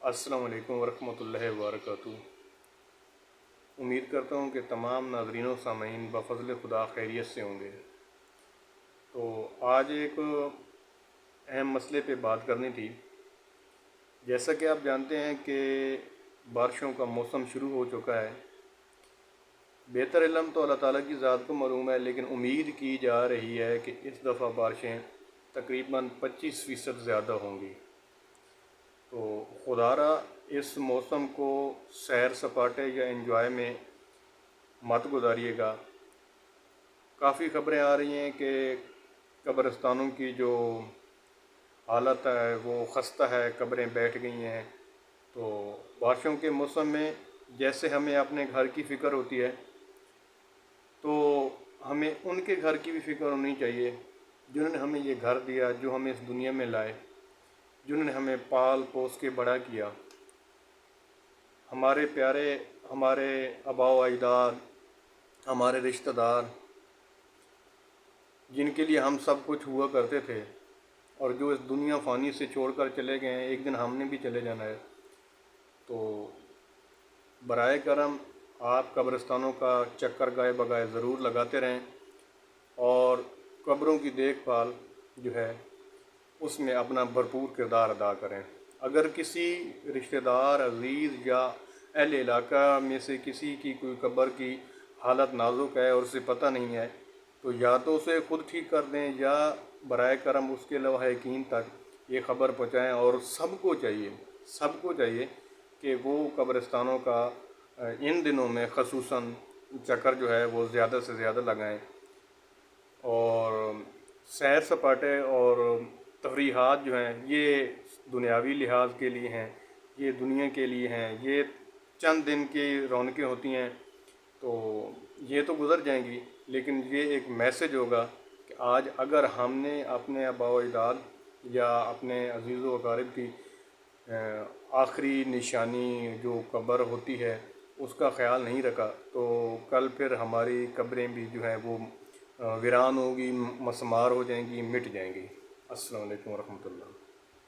السلام علیکم ورحمۃ اللہ وبرکاتہ۔ امید کرتا ہوں کہ تمام ناظرین و سامعین بفضل خدا خیریت سے ہوں گے۔ تو آج ایک اہم مسئلے پہ بات کرنی تھی۔ جیسا کہ آپ جانتے ہیں کہ بارشوں کا موسم شروع ہو چکا ہے۔ بہتر علم تو اللہ تعالیٰ کی ذات کو معلوم ہے، لیکن امید کی جا رہی ہے کہ اس دفعہ بارشیں تقریباً 25% زیادہ ہوں گی۔ تو خدا را اس موسم کو سیر سپاٹے یا انجوائے میں مت گزاریے گا۔ کافی خبریں آ رہی ہیں کہ قبرستانوں کی جو حالت ہے وہ خستہ ہے، قبریں بیٹھ گئی ہیں۔ تو بارشوں کے موسم میں جیسے ہمیں اپنے گھر کی فکر ہوتی ہے، تو ہمیں ان کے گھر کی بھی فکر ہونی چاہیے جنہوں نے ہمیں یہ گھر دیا، جو ہمیں اس دنیا میں لائے، جنہوں نے ہمیں پال پوس کے بڑا کیا۔ ہمارے پیارے، ہمارے آباء و اجداد، ہمارے رشتہ دار، جن کے لیے ہم سب کچھ ہوا کرتے تھے اور جو اس دنیا فانی سے چھوڑ کر چلے گئے ہیں، ایک دن ہم نے بھی چلے جانا ہے۔ تو برائے کرم آپ قبرستانوں کا چکر گائے بگائے ضرور لگاتے رہیں، اور قبروں کی دیکھ بھال جو ہے اس میں اپنا بھرپور کردار ادا کریں۔ اگر کسی رشتہ دار، عزیز یا اہل علاقہ میں سے کسی کی کوئی قبر کی حالت نازک ہے اور اسے پتہ نہیں ہے، تو یا تو اسے خود ٹھیک کر دیں یا برائے کرم اس کے لواحقین تک یہ خبر پہنچائیں۔ اور سب کو چاہیے کہ وہ قبرستانوں کا ان دنوں میں خصوصاً چکر جو ہے وہ زیادہ سے زیادہ لگائیں، اور سیر سپاٹے اور تفریحات جو ہیں یہ دنیاوی لحاظ کے لیے ہیں، یہ دنیا کے لیے ہیں، یہ چند دن کی رونقیں ہوتی ہیں، تو یہ تو گزر جائیں گی، لیکن یہ ایک میسج ہوگا کہ آج اگر ہم نے اپنے آباء و اجداد یا اپنے عزیز و اقارب کی آخری نشانی جو قبر ہوتی ہے اس کا خیال نہیں رکھا، تو کل پھر ہماری قبریں بھی جو ہیں وہ ویران ہوگی، مسمار ہو جائیں گی، مٹ جائیں گی۔ السلام علیکم ورحمۃ اللہ۔